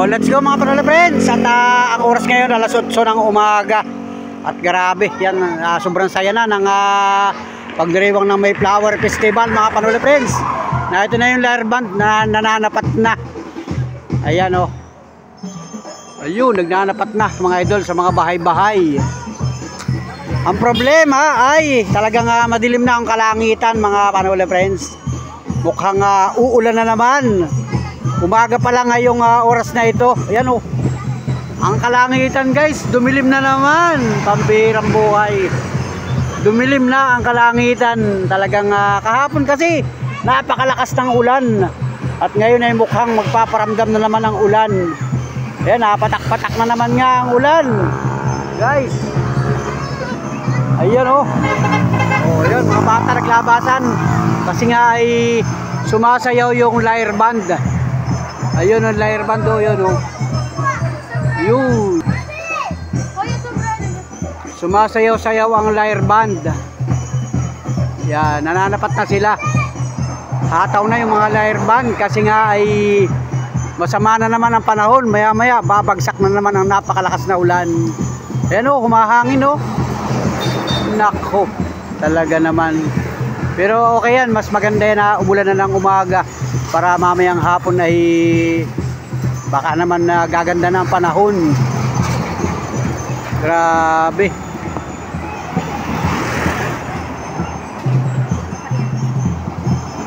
So let's go mga Panola friends. At ang oras ngayon alas 8 ng umaga. At grabe yan, sobrang saya na ng pagdiriwang ng Mayflower Festival mga Panola friends. Na ito na yung lyre band na nananapat na. Ayan o. Ayun, nagnanapat na mga idol sa mga bahay-bahay. Ang problema ay talagang madilim na ang kalangitan mga Panola friends. Mukhang uulan na naman. Umaga pa lang ngayong oras na ito. Ayan o. Ang kalangitan guys, dumilim na naman. Pambirang buhay. Dumilim na ang kalangitan. Talagang kahapon kasi napakalakas ng ulan. At ngayon ay mukhang magpaparamdam na naman ang ulan. Ayan, patak-patak na naman nga ang ulan. Guys. Ayan o. Oh, ayan, mga bata naglabasan. Kasi nga ay sumasayaw yung lyre band. Ayun ang lyre band o, yun o. Yun. Sumasayaw-sayaw ang lyre band. Yan, nananapat na sila. Hataw na yung mga lyre band kasi nga ay masama na naman ang panahon. Maya-maya babagsak na naman ang napakalakas na ulan. Ayan o, humahangin o. Nako, talaga naman. Pero okay yan, mas maganda yan na umulan na ng umaga. Para mamayang hapon ay baka naman gaganda na ang panahon. Grabe.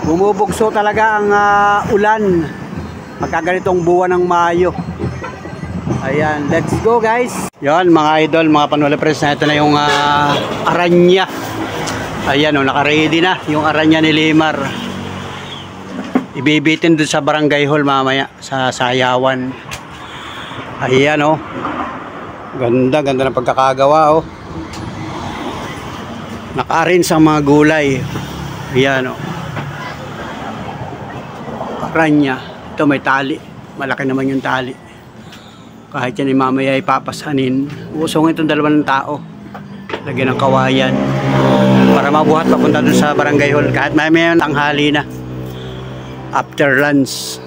Bumubugso talaga ang ulan pagkaganitong buwan ng Mayo. Ayan, let's go guys. Yan mga idol, mga Panola friends, na ito na yung aranya. Ayan o, naka-ready na yung aranya ni Limar. Ibibitin dun sa barangay hall mamaya sa sayawan. Ayan o. Ganda, ganda ng pagkakagawa o. Naka-arrange ang mga gulay. Ayan o. Aranya. Ito may tali. Malaki naman yung tali. Kahit yan mamaya ipapasanin. Usong itong dalawang tao. Lagyan ng kawayan. Para mabuhat papunta dun sa barangay hall. Kahit mamaya tanghali na. After lunch.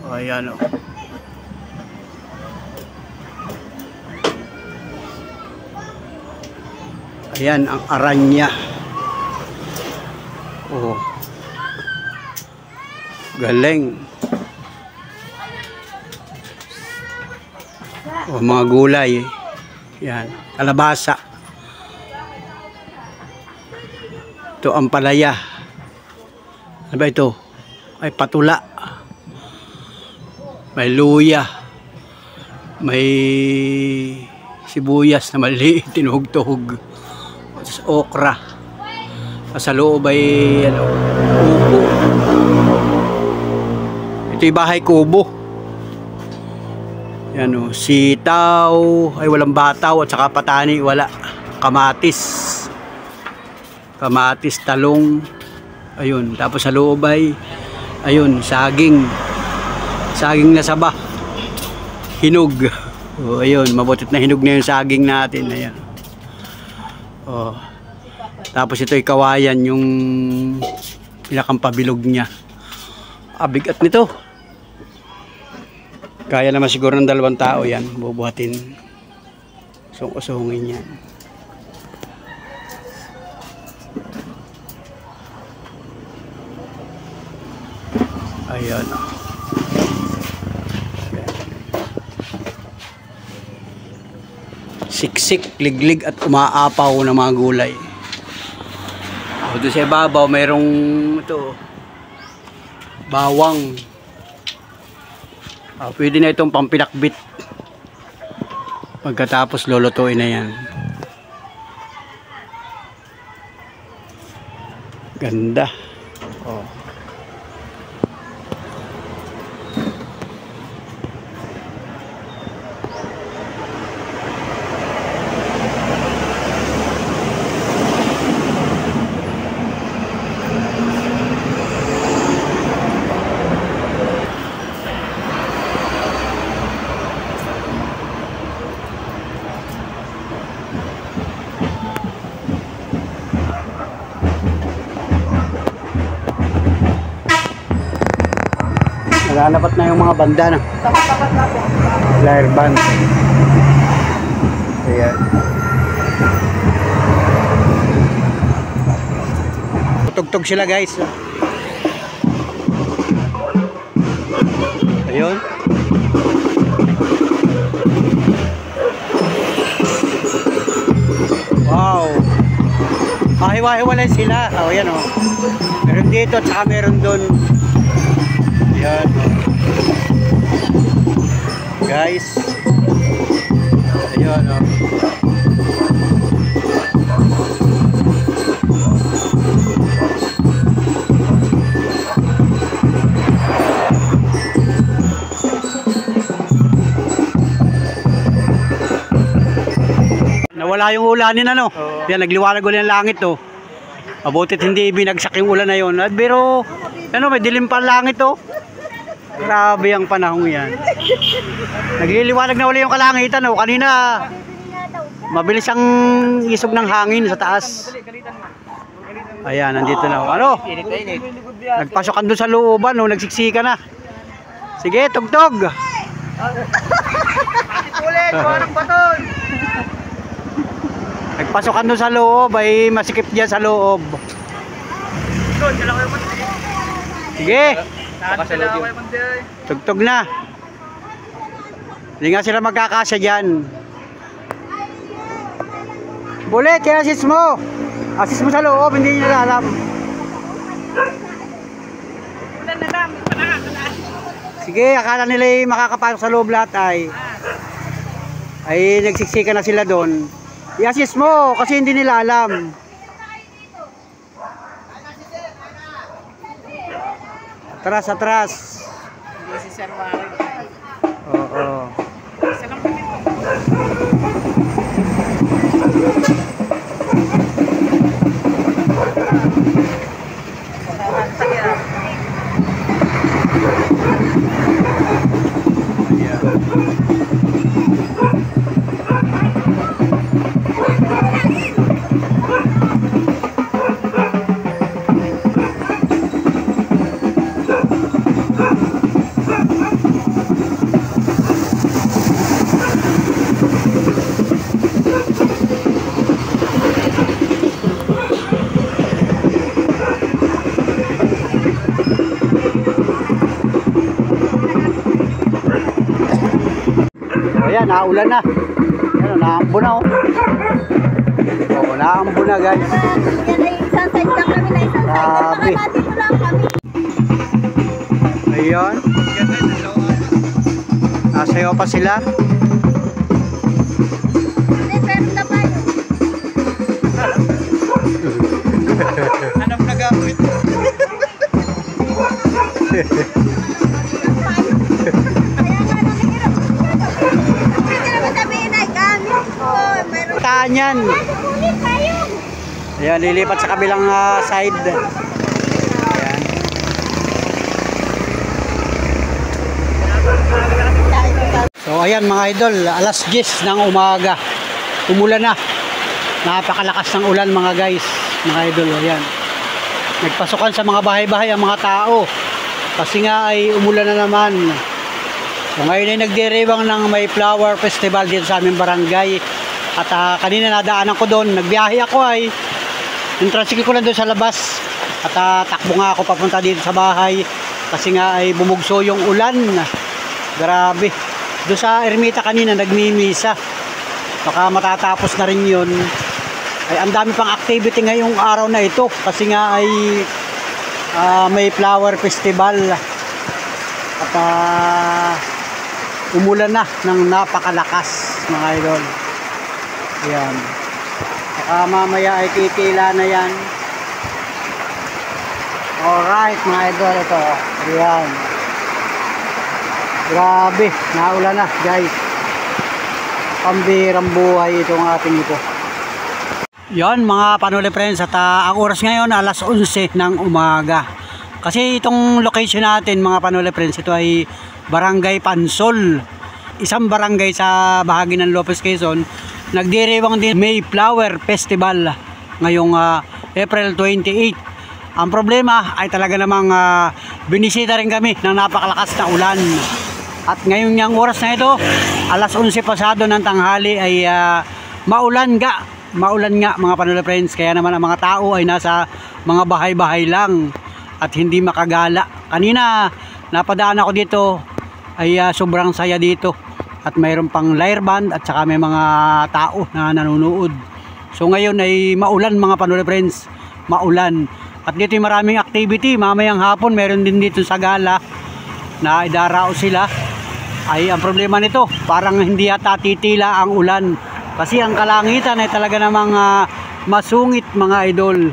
O, ayan o. Ayan ang aranya. O. Galing. O, mga gulay. Ayan. Kalabasa. Ito ang palaya. Ano ba ito? Ay patula. May luya. May sibuyas na maliit, tinuhog-tuhog. Tapos okra. Sa loob ay kubo. Ito yung bahay kubo. Yan o, sitaw. Ay walang bataw at saka patani, wala. Kamatis. Kamatis, talong. Ayun, tapos sa loob ay ayun, saging. Saging na saba. Hinog. O, ayun, mabutit na hinog na yung saging natin. Ayan. O. Tapos ito ay kawayan, yung pinakampabilog niya. Bigat nito. Kaya naman siguro ng 2 tao yan. Bubuhatin. Usungin yan. Ayan. Siksik, liglig at umaapaw na mga gulay. O, doon sa ibabaw mayroong ito, bawang. Pwede na itong pampinakbit. Pagkatapos lulutuin na yan. Ganda. Oh. Nanapat na yung mga banda na. Tapat na po. Flare band. Ayan. Tugtog sila guys. Ayun. Wow. Mahiwa-hiwalay sila. Oh, yan oh. Meron dito at saka meron doon. Yan. Guys. Ayun oh. Nawala yung ulanin ano. Yan, nagliwanag ulit ang langit oh. Mabutit hindi binagsak yung ulan na yun. At pero, ano, may dilim pa ang langit oh. Grabe ang panahon yan. Nagliliwanag na ulit yung kalangitan oh. Kanina, mabilis ang isog ng hangin sa taas. Ayan, nandito na oh. Ano? Nagpasokan doon sa looban oh. Nagsiksika na. Sige, tugtog. Ulit, parang baton. Nagpasokan doon sa loob, ay masikip diyan sa loob. Sige. Tugtog na. Hindi nga sila magkakasya dyan. Bulit, kaya assist mo. Assist mo sa loob, hindi nyo alam. Sige, akala nila ay makakapasok sa loob lahat ay nagsiksika na sila doon. I-assist mo kasi hindi nila alam. Atras, atras. Hindi si Sir Warren. Oo. Isa lang kami po. Ayan, naulan na. Ayan, naambo na oh. Oo, naambo na guys. Yan ay isang side lang kami na isang side. Grabe. At dito lang kami. Ayan. Nasayaw pa sila. Hindi, pero na ba yun? Anong nag-awit? Kaya nga nakikirap. Hindi naman sabihin ay gamit ko. Meron. Taan yan. Kunin tayo. Ayan, lilipat sa kabilang side. Ayan. So ayan mga idol, alas 10 ng umaga. Umulan na. Napakalakas ng ulan mga guys, mga idol. Ayan. Nagpasukan sa mga bahay-bahay ang mga tao. Kasi nga ay umulan na naman. So ngayon ay nagdiriwang ng may flower festival dito sa aming barangay. At kanina nadaanan ko doon, nagbiyahe ako ay. Yung tricycle ko lang doon sa labas. At takbo nga ako papunta dito sa bahay. Kasi nga ay bumugso yung ulan. Grabe. Doon sa ermita kanina nagmimisa. Baka matatapos na rin yun. Ay ang dami pang activity ngayong araw na ito. Kasi nga ay may flower festival. At umulan na ng napakalakas mga idol. Ayan. Baka mamaya ay titila na yan. Alright mga idol, ito. Ayan. Grabe, naulan na guys. Pambirang buhay itong ating ito. Yan mga panuli friends, at ang oras ngayon alas 11 ng umaga. Kasi itong location natin mga panuli friends, ito ay Barangay Pansol. Isang barangay sa bahagi ng Lopez, Quezon. Nagdiriwang din May Flower Festival ngayong April 28. Ang problema ay talaga namang binisita rin kami ng napakalakas na ulan. At ngayon yung oras na ito, alas 11 pasado ng tanghali ay maulan nga mga Panula Friends. Kaya naman ang mga tao ay nasa mga bahay-bahay lang at hindi makagala. Kanina napadaan ako dito ay sobrang saya dito. At mayroon pang lyre band at saka may mga tao na nanonood. So ngayon ay maulan mga Panula Friends, maulan. At dito yung maraming activity. Mamayang hapon meron din dito sa gala na idarao sila. Ay ang problema nito, parang hindi yata titila ang ulan. Kasi ang kalangitan ay talaga namang masungit mga idol.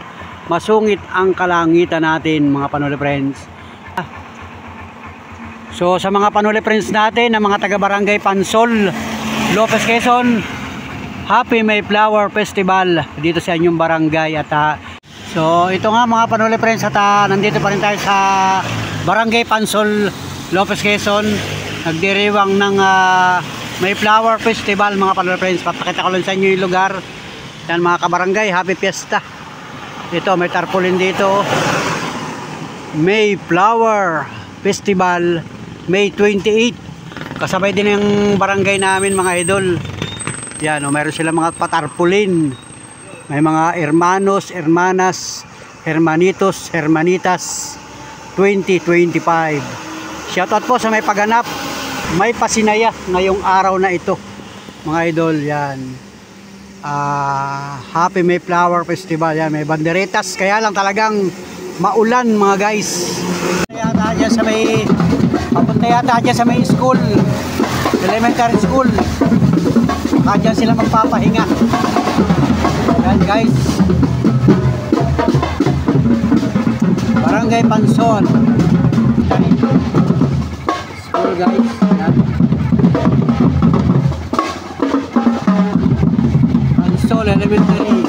Masungit ang kalangitan natin mga Panula Friends. So sa mga Panula Friends natin, na mga taga Barangay Pansol, Lopez, Quezon, Happy Mayflower Festival dito sa inyong barangay. At so ito nga mga Panula Friends, at nandito pa rin tayo sa Barangay Pansol, Lopez, Quezon. Nagdiriwang ng Mayflower Festival mga Panula Friends. Papakita ko lang sa inyo yung lugar. Yan mga kabarangay, happy fiesta. Ito may tarpaulin dito. Mayflower Festival May 28. Kasabay din yung barangay namin mga idol. Yan mayroon sila mga patarpaulin. May mga hermanos, hermanas, hermanitos, hermanitas 2025. Shoutout po sa may pagganap, may pasinaya ngayong araw na ito mga idol. Yan Happy Mayflower Festival. Yan may banderetas, kaya lang talagang maulan mga guys. Papunta yata dyan sa may school, elementary school. Baka dyan sila magpapahinga. Yan guys, Barangay Pansol school guys. Yan. Pansol Elementary.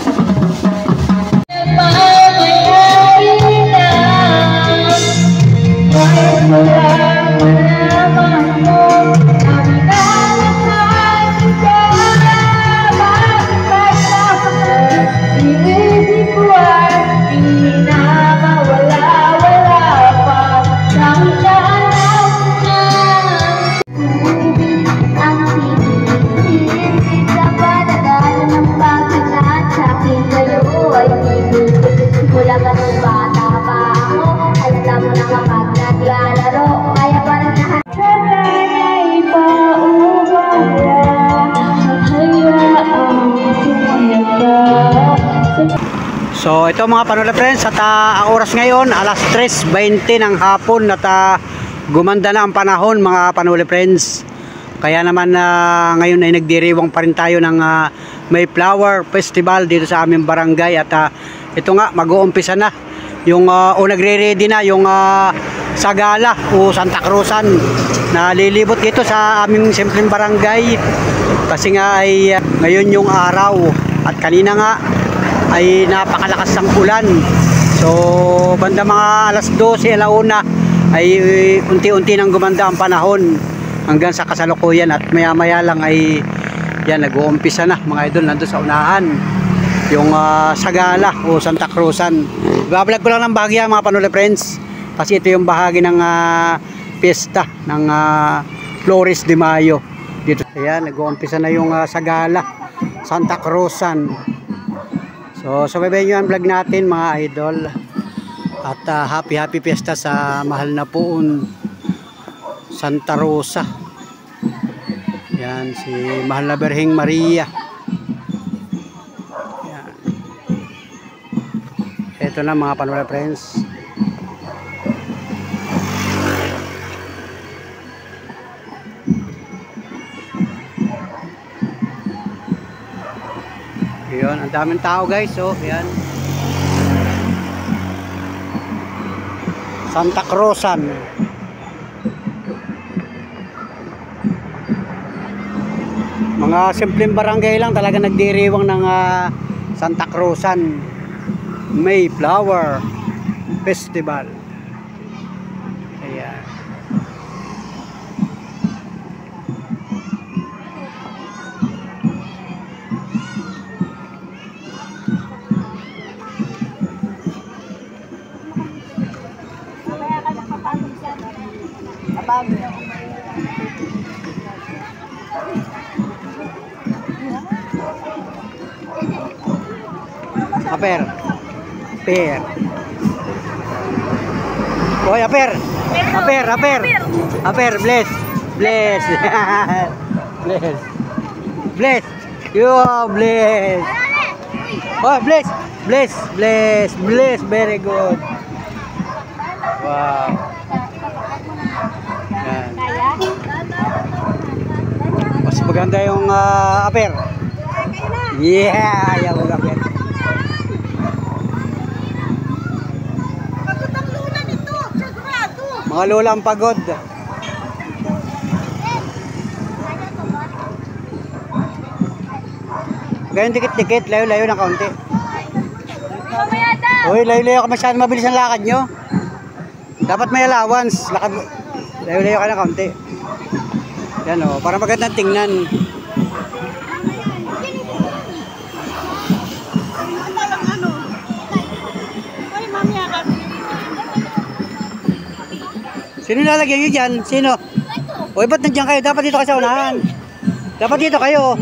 So ito mga Panula Friends, at ang oras ngayon alas 3:20 ng hapon, at gumanda na ang panahon mga Panula Friends. Kaya naman ngayon ay nagdiriwang pa rin tayo ng Mayflower Festival dito sa aming barangay. At ito nga mag-uumpisa na yung nagre-ready na yung Sagala o Santa Cruzan na lilibot dito sa aming simpleng barangay. Kasi nga ay ngayon yung araw, at kanina nga ay napakalakas ng ulan. So banda mga alas 12 alauna ay unti-unti nang gumanda ang panahon hanggang sa kasalukuyan, at maya-maya lang ay yan nag-uumpisa na mga idol. Nandun sa unahan yung Sagala o Santa Cruzan. Ibablog ko lang ng bahagya mga Panula Friends, kasi ito yung bahagi ng piyesta ng Flores de Mayo dito. Ayan, nag-uumpisa na yung Sagala Santa Cruzan. So subaybayan nyo ang vlog natin mga idol. At happy fiesta sa mahal na poon Santa Rosa. Yan si mahal na Birheng Maria. Yan. Ito na mga Panula Friends. Yun, ang daming tao guys. So yan, Santa Cruzan. Mga simpleng barangay lang talaga nagdiriwang ng Santa Cruzan Mayflower Festival. Ayan. bago. Aper. Per. Hoy, aper. Aper, aper. Aper, bless. Bless. Bless. Bless. You are blessed. Oh, bless. Bless. Bless. Bless. Very good. Wow. Yan. Mas maganda yung aper. Yeah, ayaw mag aper. Mga lola ang pagod. Ganyan dikit-dikit, layo-layo ng kaunti. Uy, layo-layo ka, masyadong mabilis ang lakad nyo. Dapat may allowance. Lakad, layo-layo ka ng kaunti. Yan o, para magandang tingnan. Sino lalagyan nyo dyan? Sino? Uy, ba't nandiyan kayo? Dapat dito kayo sa unahan. Dapat dito kayo.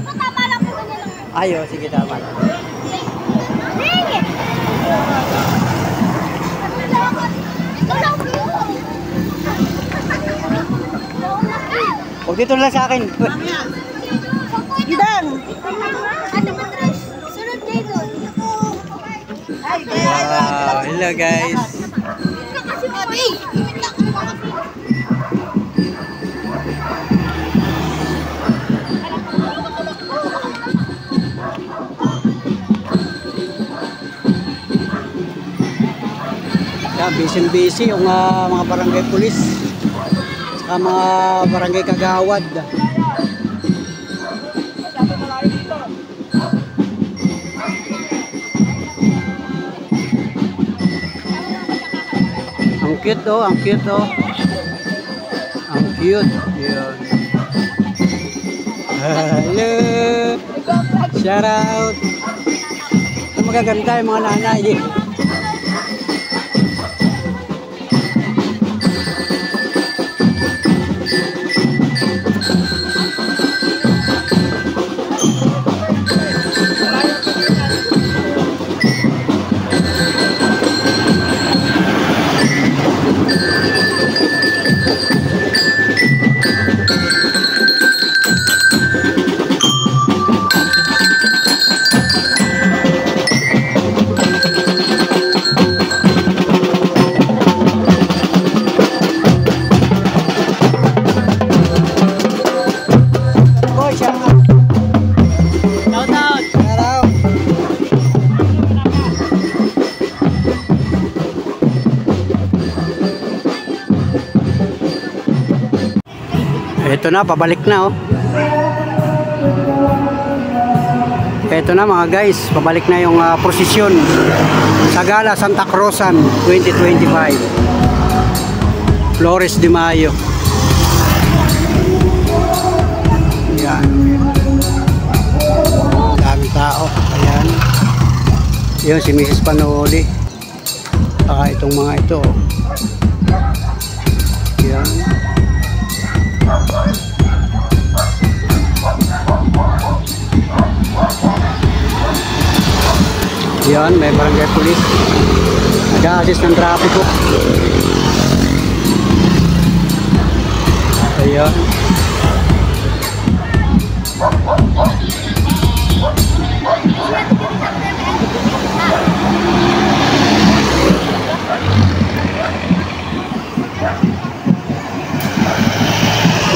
Ayo, sige, tama. Huwag dito lang sa akin. Gidang! Sunod kayo doon. Wow, hello guys. Busy yung mga barangay pulis at mga barangay kagawad. Ang cute oh, ang cute oh. Ang cute. Yun. Hello. Shout out. Ang magaganda yung mga nanay. Ito na, pabalik na oh. Ito na mga guys, pabalik na yung prosesyon sa Gala Santa Cruzan 2025 Flores de Mayo. Yan. Daming tao. Ayan. Yun si Mrs. Panoli. Saka itong mga ito. Yan. Yan, may barangay police. Nag-a-assist ng trapiko. Ayan.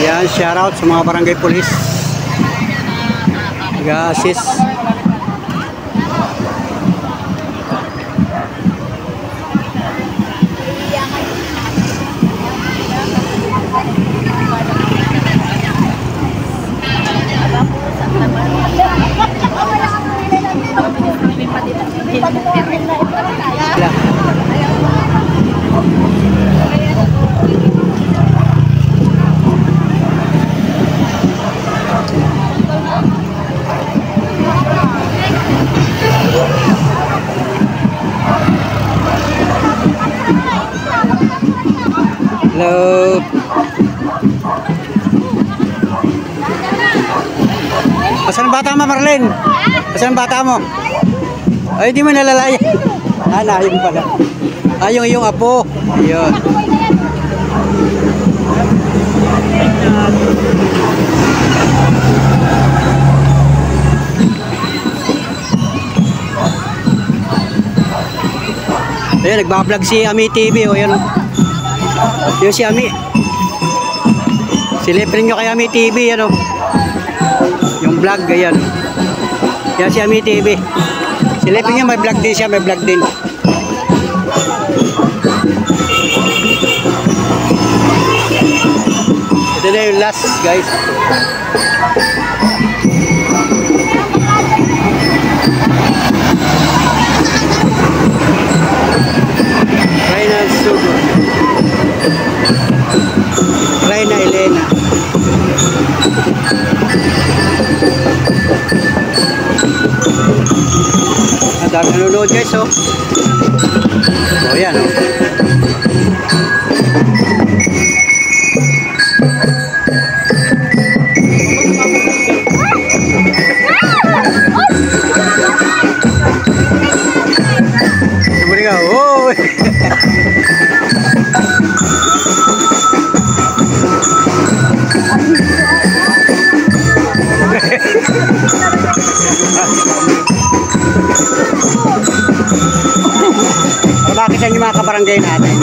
Yan, shout out sa mga barangay police. Nag-a-assist. Hello. bata mo, Marlene? Asan ang bata mo? Ay, di mo nalalaya. Na yun pala. Yung apo. Ayun. Ayun, nagbablog si Ami TV. O, yun. Yun si Ami. Silipin nyo kay Ami TV. Yan, o. Yung vlog, ayan. Yan si Ami TV. Silipin nyo, may vlog din siya. May vlog din. Ito na yung last, guys. Reyna Sugo. Reyna Elena. Ang dami nanonood, guys, oh. Oh, yan, oh. Oh. Bakit yan yung mga kabarangay natin?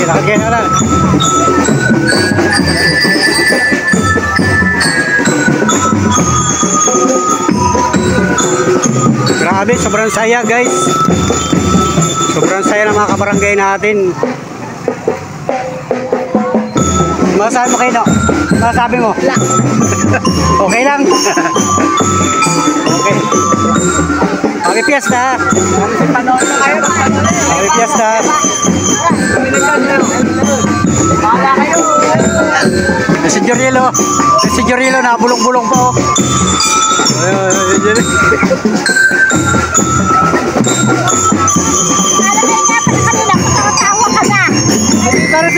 Lagyan na lang. Grabe, sobrang saya, guys. Sobrang saya ng mga kabarangay natin. Masasabi mo kayo, no? Masasabi mo? Wala. Okay lang. Okay. Happy Fiesta. Happy Fiesta. Si Jorilo na bulong-bulong pa, oh.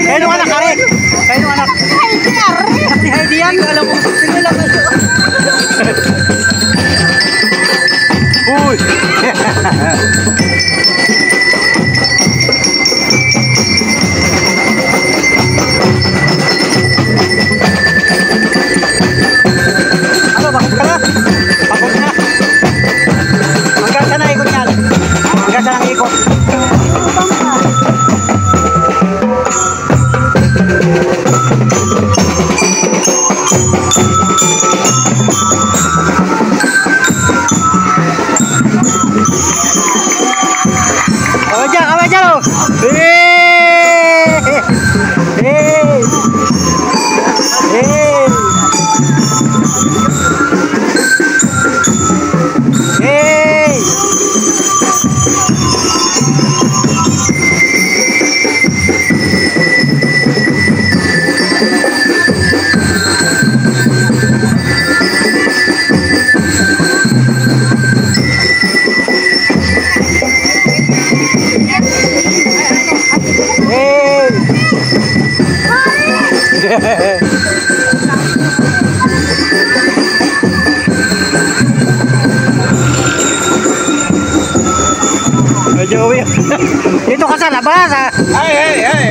Kayo nung anak, Karen? Kayo nung anak? Si Heidi yan, alam mo. Sige lang. Uy! Ano, bakit ka na? Bakit na? Hanggang saan na ikot yan? Hanggang saan ang ikot?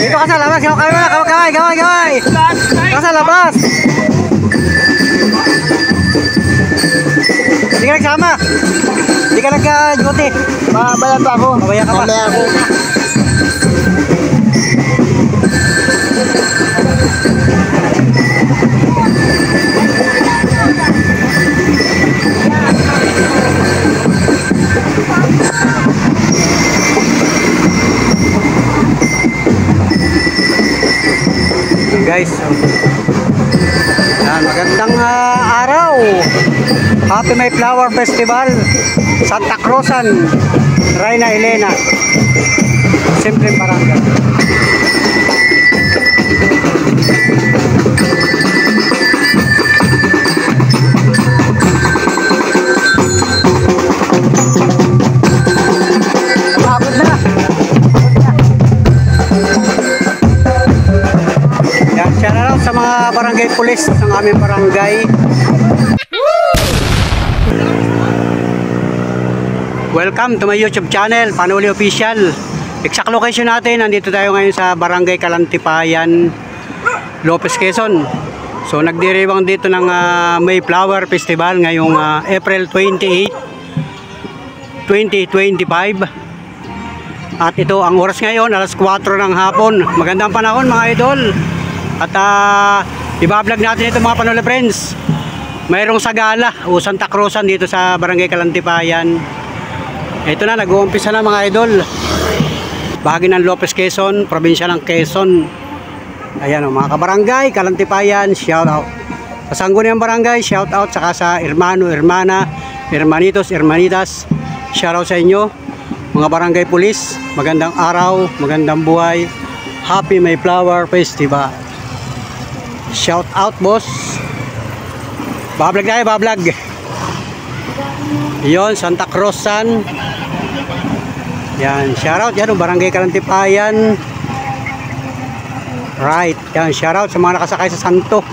Dito ka sa labas. Kaway. Dito ka sa labas. Hindi ka nagsama. Hindi ka nagka-duty. Mabayan pa ako. Mabaya ka pa. Mamaya ako. Guys, yan, magandang araw. Happy May Flower Festival Santa Cruzan, Reyna Elena, simpleng barangay. Pagod na. Yan, shout out sa mga barangay police ng aming barangay. Welcome to my YouTube channel, Panuli Official. Exact location natin, nandito tayo ngayon sa Barangay Kalantipayan, Lopez, Quezon. So nagdiriwang dito ng May Flower Festival ngayong April 28, 2025. At ito ang oras ngayon, alas 4 ng hapon. Magandang panahon mga idol. At ibablog natin ito mga Panuli friends. Mayroong sagala o Santa Cruzan dito sa Barangay Kalantipayan. Ito na, nag-uumpisa na mga idol. Bahagi ng Lopez, Quezon, probinsya ng Quezon. Ayan o, mga kabarangay, Kalantipayan, shout out. Sa Sangguniang Barangay, shout out. Saka sa hermano, hermana, hermanitos, hermanitas, shout out sa inyo. Mga barangay pulis, magandang araw, magandang buhay. Happy May Flower Festival. Shout out boss. Bablog tayo, bablog. Yon, Santa Cruzan. Yan, shoutout yan, Barangay Kalantipayan. Right, yan, shoutout sa mga nakasakay sa Santo.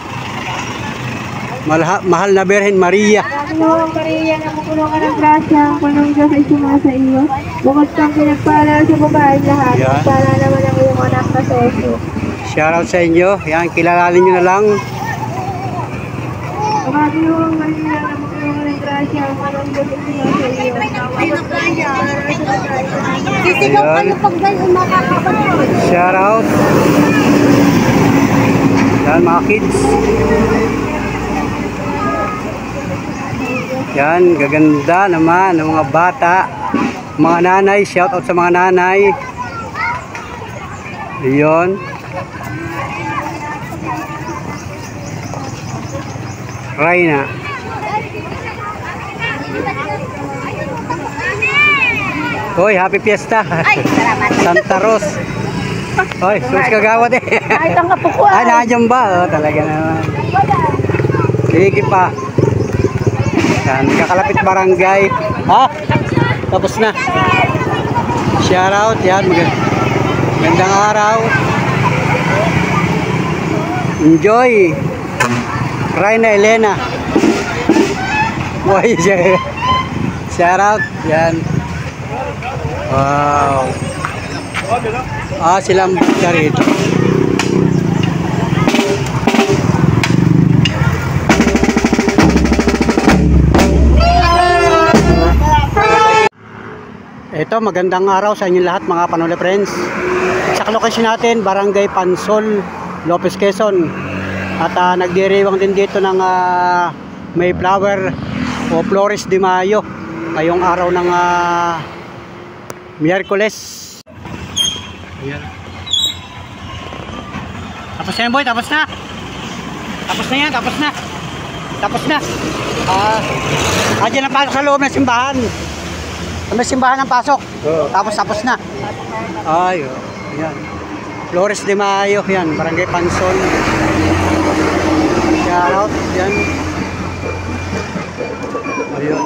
Mahal na Birhen Maria. Panginoong Maria, nakupuno ka ng grasya, ang punong Diyos ay sumasa iyo. Bukod kang pinagpala sa babae lahat, Yeah. para naman ang iyong anak na sa iyo. Shoutout sa inyo. Yan, kilalalin nyo na lang. Panginoong Maria, nakupuno ka ng grasya, ang punong Diyos ay sumasa iyo. Sisigaw kayo pag makakapag. Shoutout. Yan, mga kids. Yan, gaganda naman ng mga bata. Mga nanay, shoutout sa mga nanay. Ayun. Reyna. Hoy, happy fiesta. Ay, salamat. Santa Ros. Hoy, sus kagawad eh. Kahit ang kapukuan. Ah, nandiyan ba? Oh, talaga naman. Sige pa. Yan, kakalapit barangay. Ha? Tapos na. Shout out. Yan, magandang araw. Enjoy. Reyna Elena. Boy, shout out. Yan. Wow. Silang rito. Ito, magandang araw sa inyo lahat mga Panuli friends. Sa location natin, Barangay Pansol, Lopez, Quezon. At nagdiriwang din dito ng May Flower o Flores de Mayo ngayong araw ng Miyerkules. Ayan. Tapos na yan boy, tapos na. Tapos na yan, tapos na. Tapos na. Diyan ang pasok sa loob ng simbahan. May simbahan ang pasok. Tapos na. Ay, ayan. Flores de Mayo, yan. Barangay Pansol. Shout out, yan. Ayun.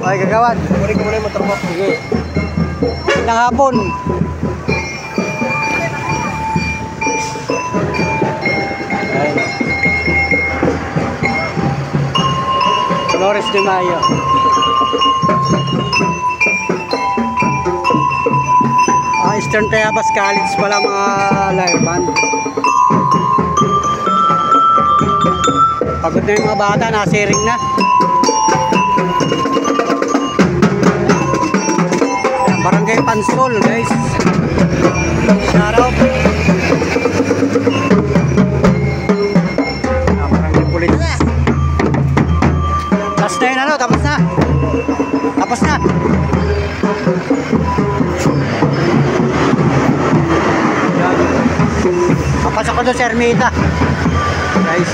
Ay, gagawad. Kunin ko muna yung motor mo. Sige. Magandang hapon. Ayun. Flores de Mayo. Eastern Tayabas College pala mga live band. Pagod na yung mga bata, nasiring na. Barangay Pansol guys. Shout out. Barangay Police. Tapos na yun ano, tapos na. Tapos na. Papasok ko doon sa Ermita. Guys.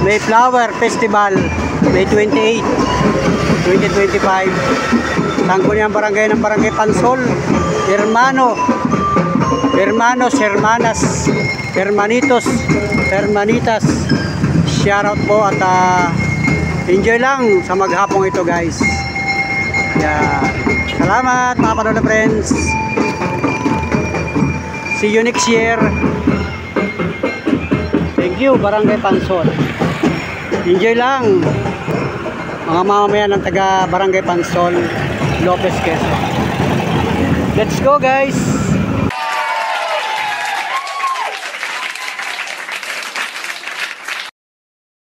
May Flower Festival May 28 2025. Tangko niya ang barangay ng Barangay Pansol. Hermanos, hermanas, hermanitos, hermanitas. Shout out po at enjoy lang sa maghapong ito guys. Yeah. Salamat mga panonood friends. See you next year. Thank you Barangay Pansol. Enjoy lang mga mamamayan ng taga Barangay Pansol, Lopez, Quezon. Let's go guys.